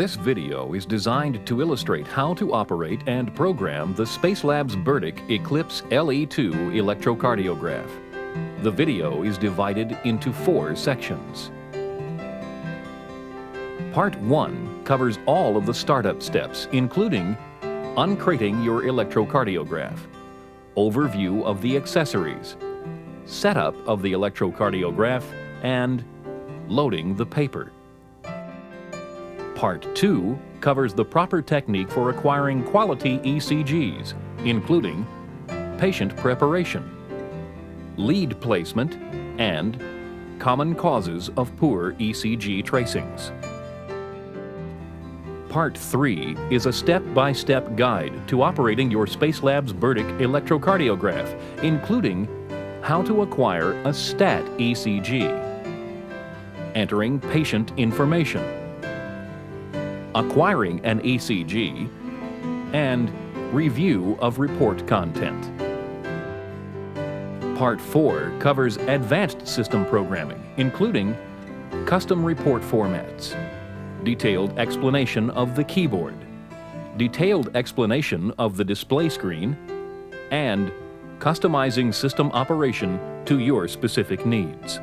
This video is designed to illustrate how to operate and program the Spacelab's Burdick Eclipse LE2 electrocardiograph. The video is divided into 4 sections. Part 1 covers all of the startup steps, including uncrating your electrocardiograph, overview of the accessories, setup of the electrocardiograph, and loading the paper. Part 2 covers the proper technique for acquiring quality ECGs, including patient preparation, lead placement, and common causes of poor ECG tracings. Part 3 is a step-by-step guide to operating your Spacelab's Burdick electrocardiograph, including how to acquire a stat ECG, entering patient information, acquiring an ECG, and review of report content. Part 4 covers advanced system programming, including custom report formats, detailed explanation of the keyboard, detailed explanation of the display screen, and customizing system operation to your specific needs.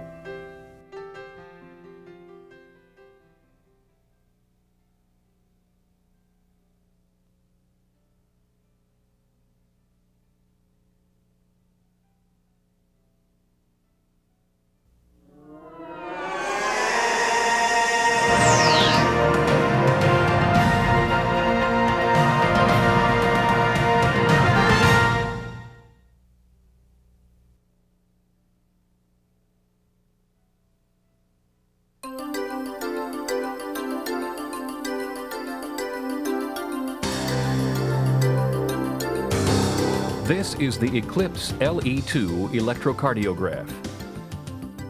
This is the Eclipse LE2 electrocardiograph.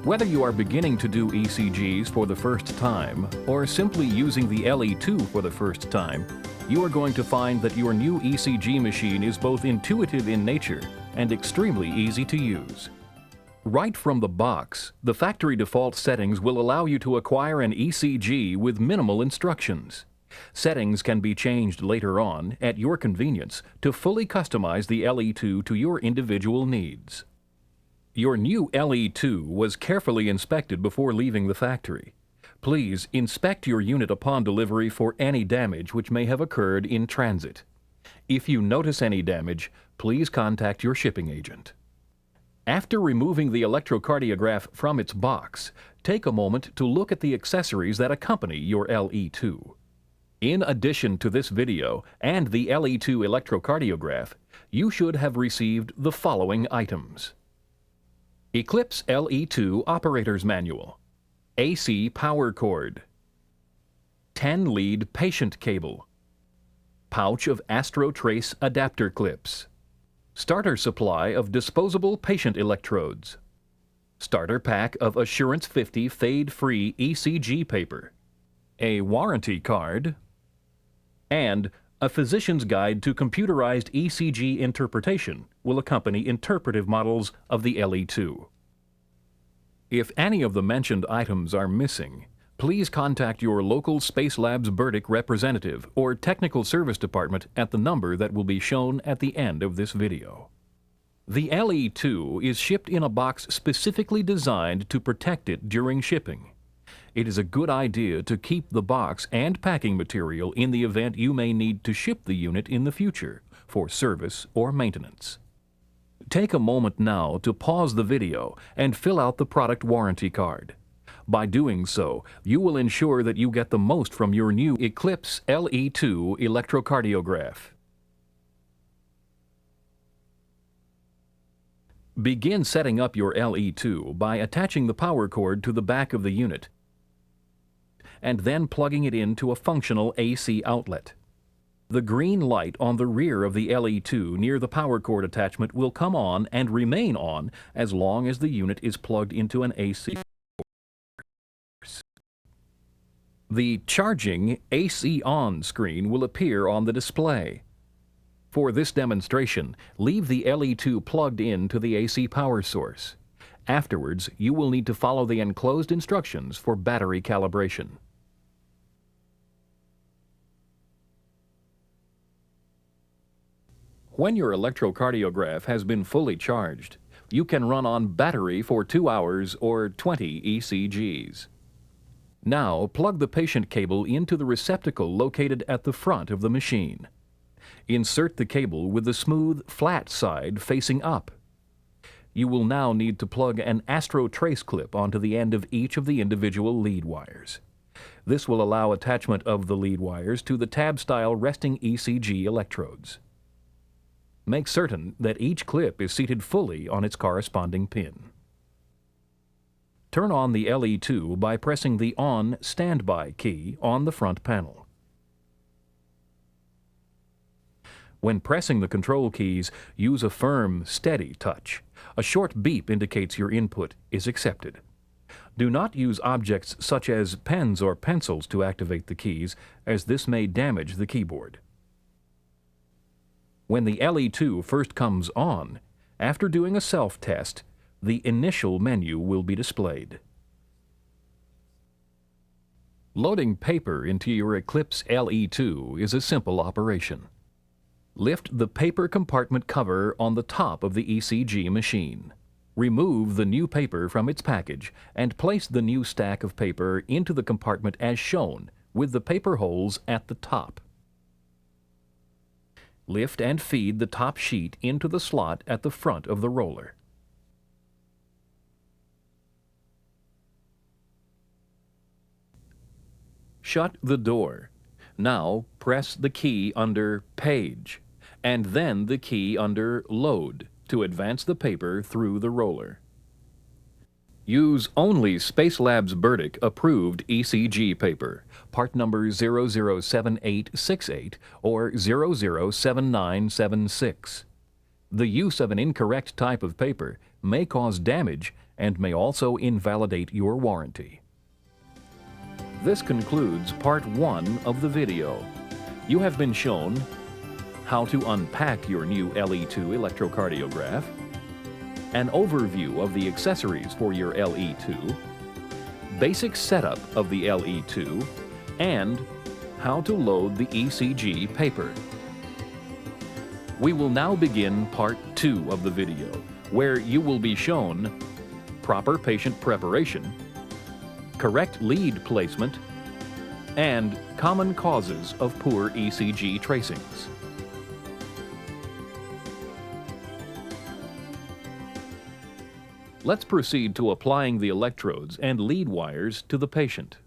Whether you are beginning to do ECGs for the first time or simply using the LE2 for the first time, you are going to find that your new ECG machine is both intuitive in nature and extremely easy to use. Right from the box, the factory default settings will allow you to acquire an ECG with minimal instructions. Settings can be changed later on, at your convenience, to fully customize the LE2 to your individual needs. Your new LE2 was carefully inspected before leaving the factory. Please inspect your unit upon delivery for any damage which may have occurred in transit. If you notice any damage, please contact your shipping agent. After removing the electrocardiograph from its box, take a moment to look at the accessories that accompany your LE2. In addition to this video and the LE2 electrocardiograph, you should have received the following items: Eclipse LE2 Operator's Manual, AC power cord, 10-lead patient cable, pouch of AstroTrace adapter clips, starter supply of disposable patient electrodes, starter pack of Assurance 50 fade-free ECG paper, a warranty card, and a physician's guide to computerized ECG interpretation will accompany interpretive models of the LE2. If any of the mentioned items are missing, please contact your local Spacelab's Burdick representative or technical service department at the number that will be shown at the end of this video. The LE2 is shipped in a box specifically designed to protect it during shipping. It is a good idea to keep the box and packing material in the event you may need to ship the unit in the future for service or maintenance. Take a moment now to pause the video and fill out the product warranty card. By doing so, you will ensure that you get the most from your new Eclipse LE2 electrocardiograph. Begin setting up your LE2 by attaching the power cord to the back of the unit and then plugging it into a functional AC outlet. The green light on the rear of the LE2 near the power cord attachment will come on and remain on as long as the unit is plugged into an AC source. The Charging AC On screen will appear on the display. For this demonstration, leave the LE2 plugged in to the AC power source. Afterwards, you will need to follow the enclosed instructions for battery calibration. When your electrocardiograph has been fully charged, you can run on battery for 2 hours or 20 ECGs. Now, plug the patient cable into the receptacle located at the front of the machine. Insert the cable with the smooth, flat side facing up. You will now need to plug an Astro trace clip onto the end of each of the individual lead wires. This will allow attachment of the lead wires to the tab-style resting ECG electrodes. Make certain that each clip is seated fully on its corresponding pin. Turn on the LE2 by pressing the On Standby key on the front panel. When pressing the control keys, use a firm, steady touch. A short beep indicates your input is accepted. Do not use objects such as pens or pencils to activate the keys, as this may damage the keyboard. When the LE2 first comes on, after doing a self-test, the initial menu will be displayed. Loading paper into your Eclipse LE2 is a simple operation. Lift the paper compartment cover on the top of the ECG machine. Remove the new paper from its package and place the new stack of paper into the compartment as shown, with the paper holes at the top. Lift and feed the top sheet into the slot at the front of the roller. Shut the door. Now press the key under Page, and then the key under Load to advance the paper through the roller. Use only Spacelab's Burdick approved ECG paper, part number 007868 or 007976. The use of an incorrect type of paper may cause damage and may also invalidate your warranty. This concludes part 1 of the video. You have been shown how to unpack your new LE2 electrocardiograph, an overview of the accessories for your LE2, basic setup of the LE2, and how to load the ECG paper. We will now begin part 2 of the video, where you will be shown proper patient preparation, correct lead placement, and common causes of poor ECG tracings. Let's proceed to applying the electrodes and lead wires to the patient.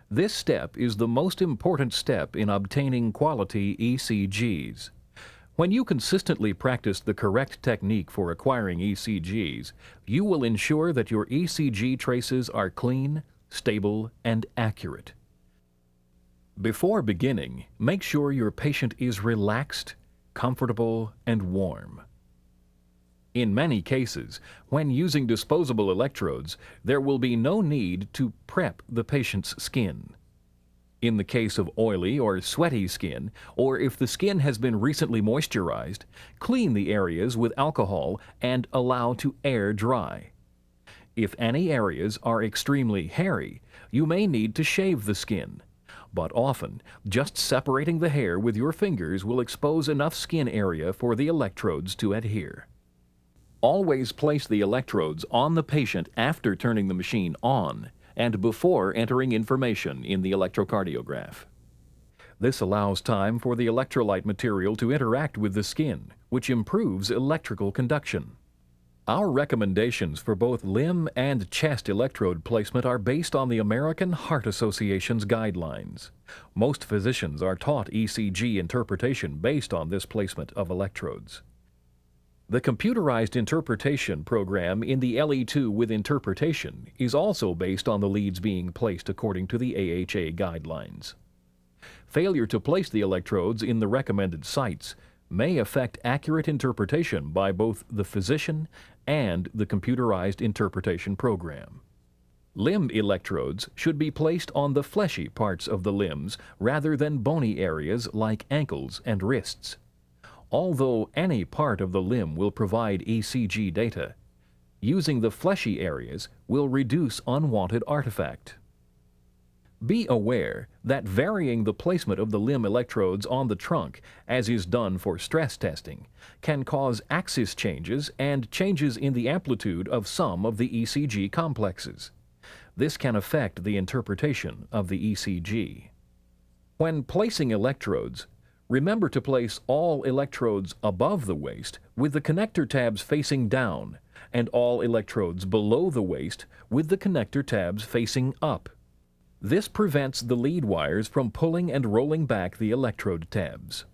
This step is the most important step in obtaining quality ECGs. When you consistently practice the correct technique for acquiring ECGs, you will ensure that your ECG traces are clean, stable, and accurate. Before beginning, make sure your patient is relaxed, comfortable, and warm. In many cases, when using disposable electrodes, there will be no need to prep the patient's skin. In the case of oily or sweaty skin, or if the skin has been recently moisturized, clean the areas with alcohol and allow to air dry. If any areas are extremely hairy, you may need to shave the skin. But often, just separating the hair with your fingers will expose enough skin area for the electrodes to adhere. Always place the electrodes on the patient after turning the machine on and before entering information in the electrocardiograph. This allows time for the electrolyte material to interact with the skin, which improves electrical conduction. Our recommendations for both limb and chest electrode placement are based on the American Heart Association's guidelines. Most physicians are taught ECG interpretation based on this placement of electrodes. The computerized interpretation program in the LE2 with interpretation is also based on the leads being placed according to the AHA guidelines. Failure to place the electrodes in the recommended sites may affect accurate interpretation by both the physician and the computerized interpretation program. Limb electrodes should be placed on the fleshy parts of the limbs rather than bony areas like ankles and wrists. Although any part of the limb will provide ECG data, using the fleshy areas will reduce unwanted artifact. Be aware that varying the placement of the limb electrodes on the trunk, as is done for stress testing, can cause axis changes and changes in the amplitude of some of the ECG complexes. This can affect the interpretation of the ECG. When placing electrodes, remember to place all electrodes above the waist with the connector tabs facing down, and all electrodes below the waist with the connector tabs facing up. This prevents the lead wires from pulling and rolling back the electrode tabs.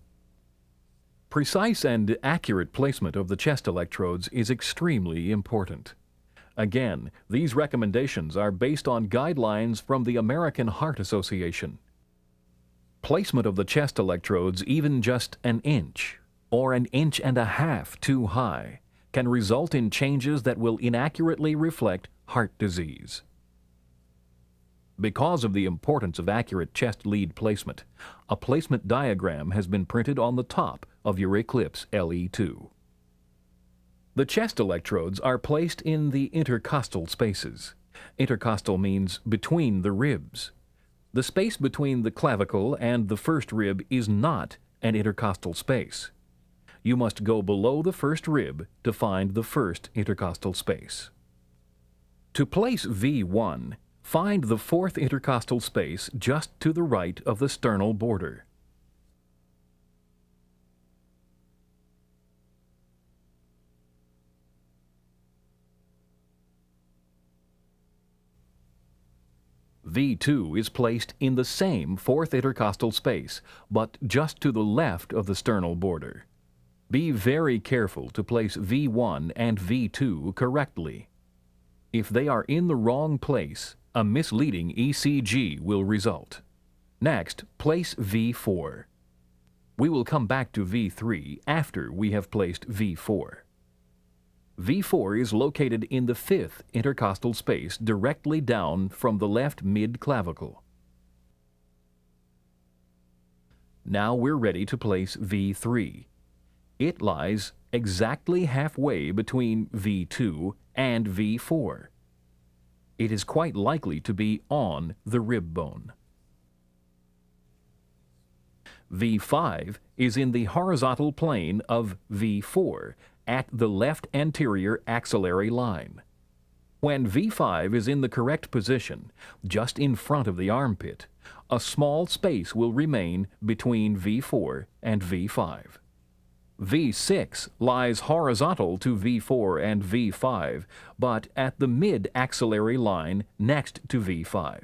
Precise and accurate placement of the chest electrodes is extremely important. Again, these recommendations are based on guidelines from the American Heart Association. Placement of the chest electrodes even just an inch or an inch and a half too high can result in changes that will inaccurately reflect heart disease. Because of the importance of accurate chest lead placement, a placement diagram has been printed on the top of your Eclipse LE2. The chest electrodes are placed in the intercostal spaces. Intercostal means between the ribs. The space between the clavicle and the first rib is not an intercostal space. You must go below the first rib to find the first intercostal space. To place V1, find the fourth intercostal space just to the right of the sternal border. V2 is placed in the same fourth intercostal space, but just to the left of the sternal border. Be very careful to place V1 and V2 correctly. If they are in the wrong place, a misleading ECG will result. Next, place V4. We will come back to V3 after we have placed V4. V4 is located in the fifth intercostal space directly down from the left mid-clavicle. Now we're ready to place V3. It lies exactly halfway between V2 and V4. It is quite likely to be on the rib bone. V5 is in the horizontal plane of V4 at the left anterior axillary line. When V5 is in the correct position, just in front of the armpit, a small space will remain between V4 and V5. V6 lies horizontal to V4 and V5, but at the mid-axillary line next to V5.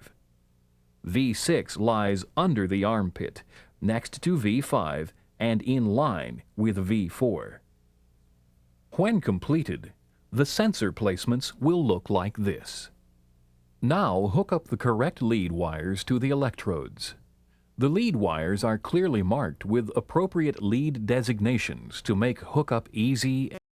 V6 lies under the armpit, next to V5, and in line with V4. When completed, the sensor placements will look like this. Now hook up the correct lead wires to the electrodes. The lead wires are clearly marked with appropriate lead designations to make hookup easy